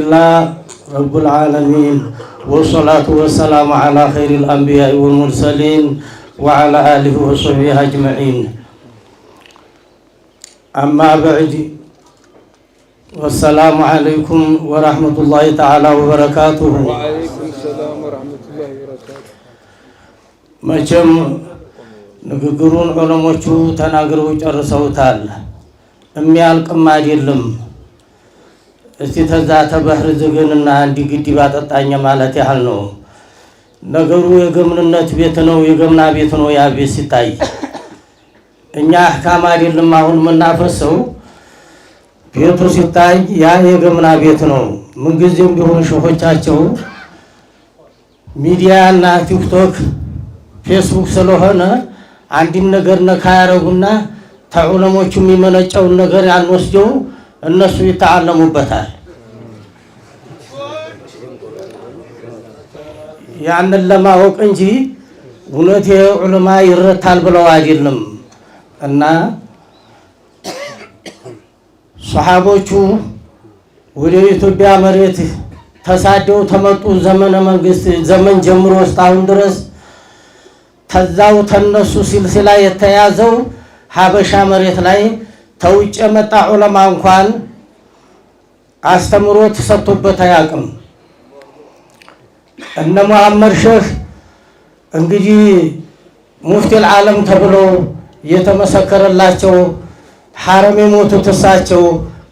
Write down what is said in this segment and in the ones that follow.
الله رب العالمين والصلاة والسلام على خير الأنبياء والمرسلين وعلى آله وصحبه أجمعين. أما بعد، والسلام عليكم ورحمة الله تعالى وبركاته. وعليكم السلام ورحمة الله وبركاته. መቼም ንግግሩን ዑለሞቹ ተናግረው ጨርሰውታል። የሚያልቅም አይደለም። እስቲ ተዛ ተባህር ዝግንና አንዲ ግድብ አጠጣኝ ማለት ያህል ነው። ነገሩ የገምንነት ቤት ነው፣ የገምና ቤት ነው። ያ ቤት ሲታይ እኛ አህካም አይደለም አሁን የምናፈሰው። ቤቱ ሲታይ ያ የገምና ቤት ነው። ምን ጊዜም ቢሆን ሸሆቻቸው ሚዲያና ቲክቶክ ፌስቡክ ስለሆነ አንድን ነገር ነካ ያረጉና ተዑለሞቹ የሚመነጨውን ነገር ያንወስደው እነሱ ይተዓለሙበታል። ያንን ለማወቅ እንጂ እውነት የዑለማ ይረታል ብለው አይደለም። እና ሷሃቦቹ ወደ ኢትዮጵያ መሬት ተሳደው ተመጡ። ዘመነ መንግስት ዘመን ጀምሮ እስካሁን ድረስ ተዛው ተነሱ ሲልሲላ የተያዘው ሀበሻ መሬት ላይ ተውጭ የመጣ ዑለማ እንኳን አስተምሮ ተሰጥቶበት አያውቅም። እነ መሐመድ ሼህ እንግዲህ ሙፍቲ ዓለም ተብሎ የተመሰከረላቸው ሐረም የሞቱት እሳቸው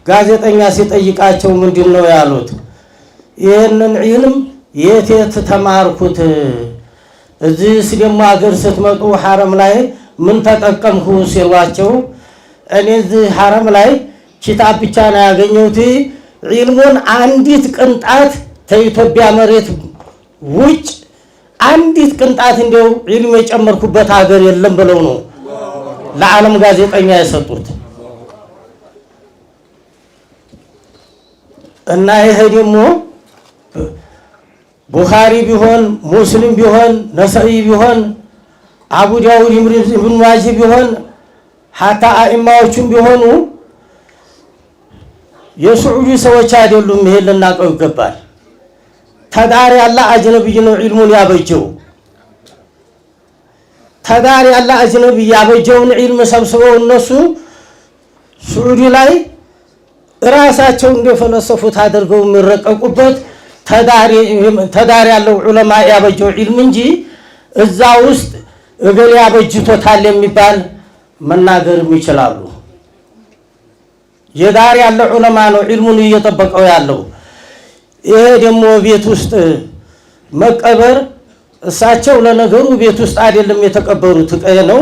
ጋዜጠኛ ሲጠይቃቸው ምንድነው ያሉት? ይህንን ዒልም የት ተማርኩት? እዚህ ደግሞ አገር ስትመጡ ሐረም ላይ ምን ተጠቀምኩ ሲሏቸው እኔ እዚህ ሐረም ላይ ኪታብ ብቻ ነው ያገኘሁት፣ ዒልሙን አንዲት ቅንጣት ከኢትዮጵያ መሬት ውጭ አንዲት ቅንጣት እንደው ዒልም የጨመርኩበት ሀገር የለም ብለው ነው ለዓለም ጋዜጠኛ የሰጡት። እና ይሄ ደግሞ ቡኻሪ ቢሆን ሙስሊም ቢሆን ነሰኢ ቢሆን አቡ ዳውድ ኢብኑ ማጂህ ቢሆን ሐታ አኢማዎቹም ቢሆኑ የሱዑዲ ሰዎች አይደሉም። ይሄን ልናውቀው ይገባል። ተዳሪ ያለ አጅነብይ ነው ዒልሙን ያበጀው። ተዳሪ ያለ አጅነብይ ያበጀውን ዒልም ሰብስበው እነሱ ሱዑዲ ላይ ራሳቸው እንደፈለሰፉት አድርገው የሚረቀቁበት ተዳሪ ያለው ዑለማ ያበጀው ዒልም እንጂ እዛ ውስጥ እገሌ ያበጅቶታል የሚባል መናገርም ይችላሉ። የዳር ያለ ዑለማ ነው ዒልሙን እየጠበቀው ያለው። ይሄ ደግሞ ቤት ውስጥ መቀበር እሳቸው ለነገሩ ቤት ውስጥ አይደለም የተቀበሩት፣ ቀየ ነው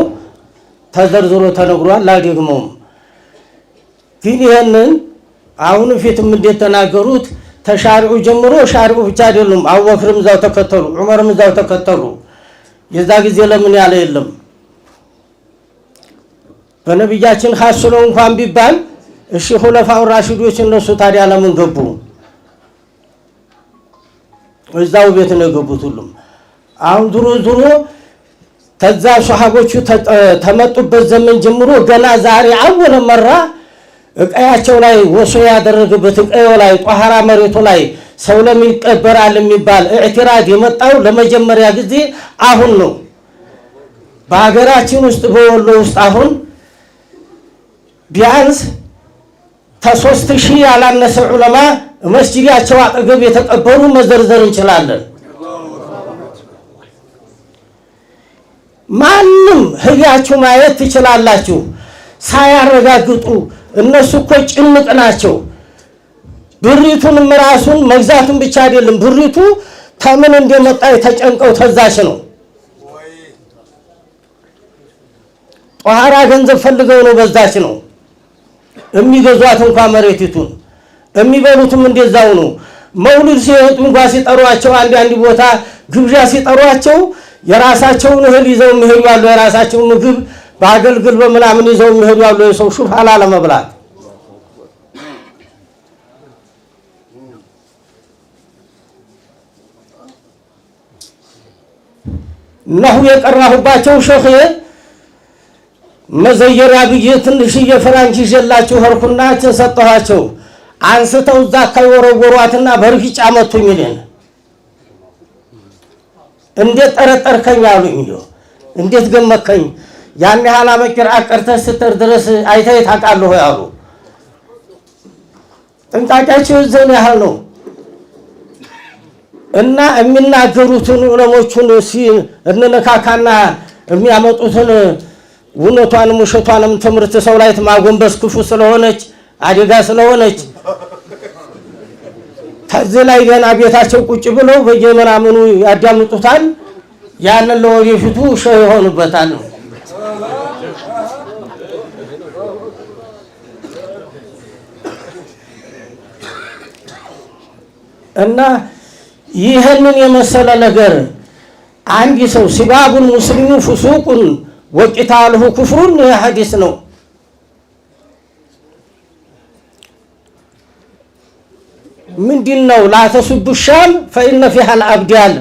ተዘርዝሮ ተነግሯል። አልደግመውም። ግን ይሄንን አሁን ፊትም እንደተናገሩት ተሻሪዑ ጀምሮ ሻሪዑ ብቻ አይደሉም። አቡበክርም እዛው ተከተሉ፣ ዑመርም እዛው ተከተሉ። የዛ ጊዜ ለምን ያለ የለም። በነብያችን ኻስ ነው እንኳን ቢባል እሺ ኹለፋው ራሺዶች እነሱ ታዲያ ለምን ገቡ? እዛው ቤት ነው የገቡት ሁሉም። አሁን ዙሮ ተዛ ሷሃቦቹ ተመጡበት ዘመን ጀምሮ ገና ዛሬ አወለ መራ እቀያቸው ላይ ወሶ ያደረገበት እቀዮ ላይ ጧሃራ መሬቱ ላይ ሰው ለምን ይቀበራል የሚባል ኢዕትራድ የመጣው ለመጀመሪያ ጊዜ አሁን ነው። በሀገራችን ውስጥ በወሎ ውስጥ አሁን ቢያንስ ከ3000 ያላነሰ ዑለማ መስጂዳቸው አጠገብ የተቀበሩ መዘርዘር እንችላለን። ማንም ህያችሁ ማየት ትችላላችሁ ሳያረጋግጡ። እነሱ እኮ ጭንቅ ናቸው። ብሪቱንም ራሱን መግዛቱን ብቻ አይደለም፣ ብሪቱ ተምን እንደመጣ የተጨንቀው ተዛች ነው። ጧሃራ ገንዘብ ፈልገው ነው በዛች ነው የሚገዟት። እንኳን መሬቲቱን የሚበሉትም እንደዛው ነው። መውሊድ ሲወጡ እንኳን ሲጠሯቸው አንድ ቦታ ግብዣ ሲጠሯቸው የራሳቸውን እህል ይዘው የሚሄዱ አሉ፣ የራሳቸውን ምግብ በአገልግል በምናምን ይዘው የሚሄዱ አሉ። የሰው ሹፍ ሐላል መብላት ነሁ የቀራሁባቸው ሸኽ መዘየሪያ ብዬ ትንሽዬ ፍራንች ይዤላችሁ ኸርኩና ተሰጠኋቸው። አንስተው ዛካይ ወረወሯትና በርግጫ መቱኝ ይለን እንዴት ጠረጠርከኝ አሉኝ እንዴት ገመከኝ ያን ያህል አመቅር አቀርተህ ስትር ድረስ አይተህ ታውቃለህ ያሉ ጥንቃቄያቸው ዘን ያህል ነው እና የሚናገሩትን ዑለሞቹን እንነካካና የሚያመጡትን ውነቷንም ውሸቷንም ትምህርት ሰው ላይ ማጎንበስ ክፉ ስለሆነች አደጋ ስለሆነች ከዚህ ላይ ገና ቤታቸው ቁጭ ብለው በየመናምኑ ያዳምጡታል ያንን ለወደፊቱ ሸህ ይሆኑበታል እና ይሄንን የመሰለ ነገር አንድ ሰው ሲባቡን ሙስሊሙ ፍሱቁን ወቂታልሁ ኩፍሩን ሐዲስ ነው ምንድነው لا تسبوا الشام فإن فيها الأبدال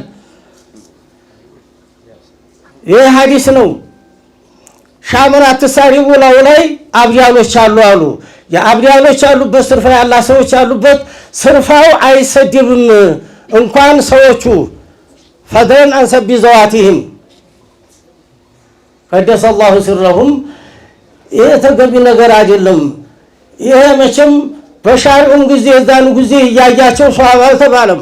ይሄ ሐዲስ ነው ሻምራ ተሳሪው ላይ አብያሎች አሉ የአብያሎች አሉበት ስርፋ ያላ ሰዎች አሉበት ስርፋው አይሰድብም እንኳን ሰዎቹ ፈደን አንሰብ ዘዋቲህም قدس الله سرهم ይሄ ተገቢ ነገር አይደለም ይሄ መቼም በሻሪዑም ጊዜ ዛኑ ጊዜ ያያቸው ሷሃባ አልተባለም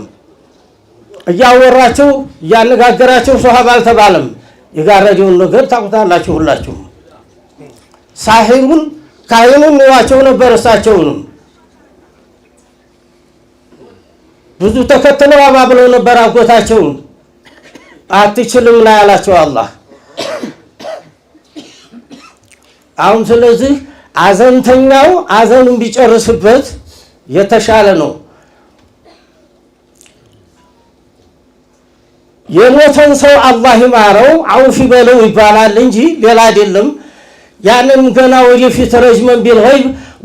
ያወራቸው ያነጋገራቸው ሷሃባ አልተባለም የጋረደውን ነገር ታውቁታላችሁ ሁላችሁ ሳሂሩን ካይኑን ዋቸው ነበር እሳቸውን ብዙ ተከተለው አባብለው ነበር አጎታቸው አትችልም ላይ ያላቸው አላህ አሁን ስለዚህ አዘንተኛው አዘኑን ቢጨርስበት የተሻለ ነው የሞተን ሰው አላህ ይማረው አውፊ በለው ይባላል እንጂ ሌላ አይደለም ያንን ገና ወደፊት ረጅመን ቢልሆይ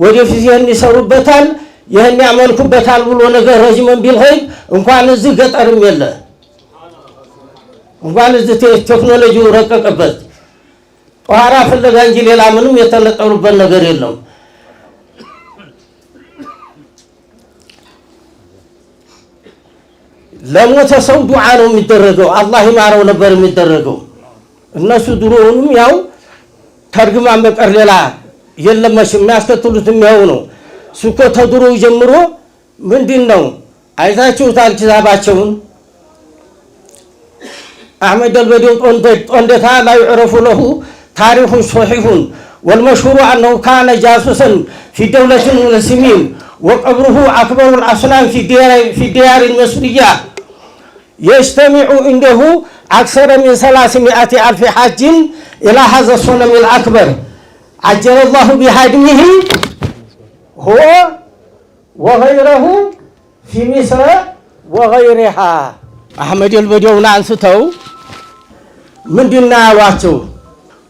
ወደፊት ይሄን ይሰሩበታል ይሄን ያመልኩበታል ብሎ ነገር ረጅመን ቢልሆይ እንኳን እዚህ ገጠርም የለ እንኳን እዚህ ቴክኖሎጂው ረቀቀበት ጧራ ፈለጋ እንጂ ሌላ ምንም የተለጠሩበት ነገር የለም ለሞተ ሰው ዱዓ ነው የሚደረገው አላህ ይማረው ነበር የሚደረገው እነሱ ድሮውንም ያው ተርግማን በቀር ሌላ የለምሽ የሚያስከትሉት የሚያው ነው ሱኮ ተድሮ ጀምሮ ምንድነው አይታችሁ ታልኪታባቸውን አህመድ አልበዲው ጦንደታ ላይ يعرف له تاريخ صحيح والمشهور أنه كان جاسوسا في دولة المسلمين وقبره أكبر الأصنام في ديار المصرية يجتمع عنده أكثر من 300,000 حاج إلى هذا الصنم الأكبر عجل الله بهدمه هو وغيره في مصر وغيرها أحمد البديو نانستو من دينا واتو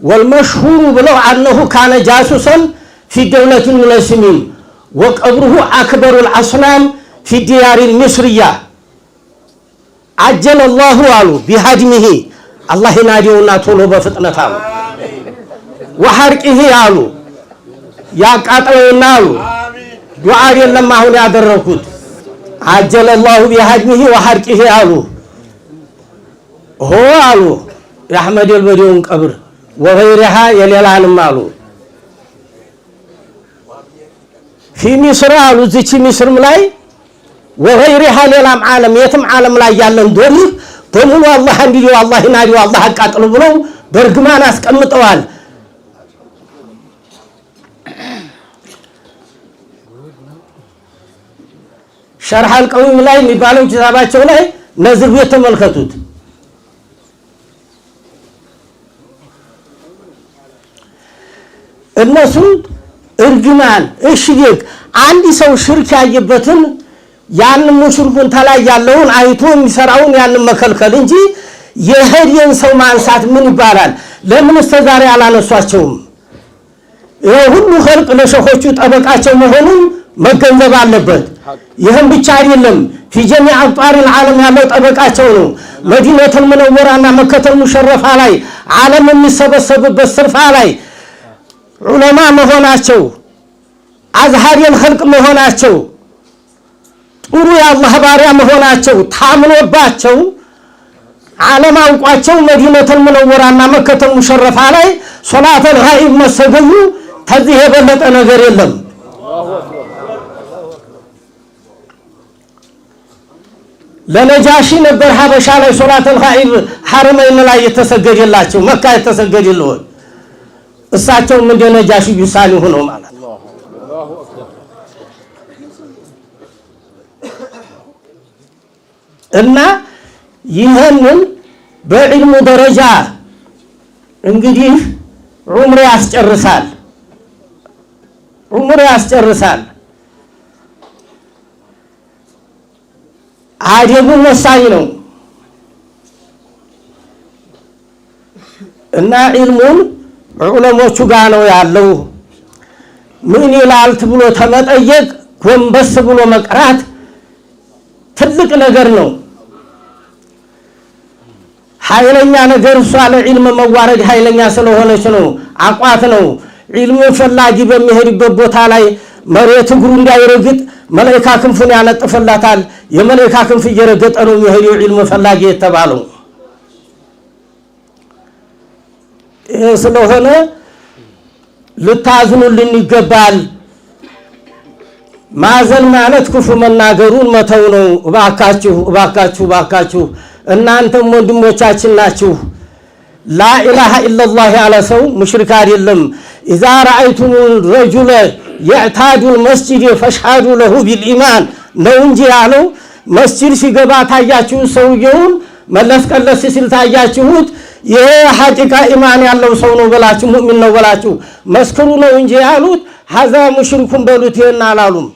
والمشهور بلو أنه كان جاسوسا في دولة المسلمين وقبره أكبر الأصنام في ديار المصرية عجل الله على بهدمه الله يناديونا طولو بفتنة وحرقه على يا قاتلونا على دعاء لما هو يادركوت عجل الله بهدمه وحرقه على هو على أحمد البديون قبر وغيرها يليلان مالو في مصر على ذيك مصر ملاي وغيرها ليلام عالم يتم عالم لا يالن دومي بمولو الله انديو الله يناديو الله قاتلو بلو برغمان اسقمطوال شرح القوم لا የሚባለው ኪታባቸው ላይ ነዝር ቤት ተመልከቱት እነሱ እርግማን እሽግ አንድ ሰው ሽርክ ያየበትን ያን ሙሽሪኩን ተላይ ያለውን አይቶ የሚሰራውን ያን መከልከል እንጂ የሄድን ሰው ማንሳት ምን ይባላል ለምን ተዛሬ አላነሷቸውም ይሄ ሁሉ ኸልቅ ለሸኾቹ ጠበቃቸው መሆኑን መገንዘብ አለበት ይሄን ብቻ አይደለም في جميع أقطار العالم ያለው ጠበቃቸው ነው መዲናቱ المنورة መከተ ሙሸረፋ ላይ ዓለም የሚሰበሰብበት ስርፋ ላይ ዑለማ መሆናቸው አዝሃሪን ኸልቅ መሆናቸው ጥሩ የአላህ ባሪያ መሆናቸው ታምኖባቸው ዓለም አውቋቸው መዲነቱል ሙነወራና መከተል ሙሸረፋ ላይ ሶላተል ጋኢብ መሰገዱ ከዚህ የበለጠ ነገር የለም። ለነጃሺ ነበር ሀበሻ ላይ ሶላተል ጋኢብ ሐረመይን ላይ የተሰገደላቸው መካ የተሰገደለው እሳቸውም እንደ ነጃሺ ቢሳኒ ሆነው ማለት ነው። እና ይህንን በዕልሙ ደረጃ እንግዲህ ዑምር ያስጨርሳል። አደቡ ወሳኝ ነው እና ዒልሙን ዑለሞቹ ጋር ነው ያለው። ምን ይላል ብሎ ተመጠየቅ ጎንበስ ብሎ መቅራት ትልቅ ነገር ነው። ኃይለኛ ነገር እሷ ለዕልም መዋረድ ኃይለኛ ስለሆነች ነው። አቋት ነው። ዒልሙ ፈላጊ በሚሄድበት ቦታ ላይ መሬት እግሩ እንዳይረግጥ መላእክት ክንፉን ያነጥፈላታል። የመላእክት ክንፍ እየረገጠ ነው የሚሄደው ዒልሙ ፈላጊ የተባለው። ስለሆነ ልታዝኑልን ይገባል። ማዘን ማለት ክፉ መናገሩን መተው ነው። እባካችሁ እናንተም ወንድሞቻችን ናችሁ። ላኢላሃ ኢላላህ ያለ ሰው ሙሽሪክ አይደለም። ኢዛ ረአይቱም ረጁለ የዕታዱ መስጂድ ፈሽሃዱ ለሁ ቢልኢማን ነው እንጂ ያለው መስጂድ ሲገባ ታያችሁ ሰውየውን መለስ ቀለስ ሲል ታያችሁት ይሄ ሐቂቃ ኢማን ያለው ሰው ነው በላችሁ ሙእሚን ነው በላችሁ መስክሩ ነው እንጂ ያሉት ሀዛ ሙሽሪኩን በሉት ይሄን አላሉም።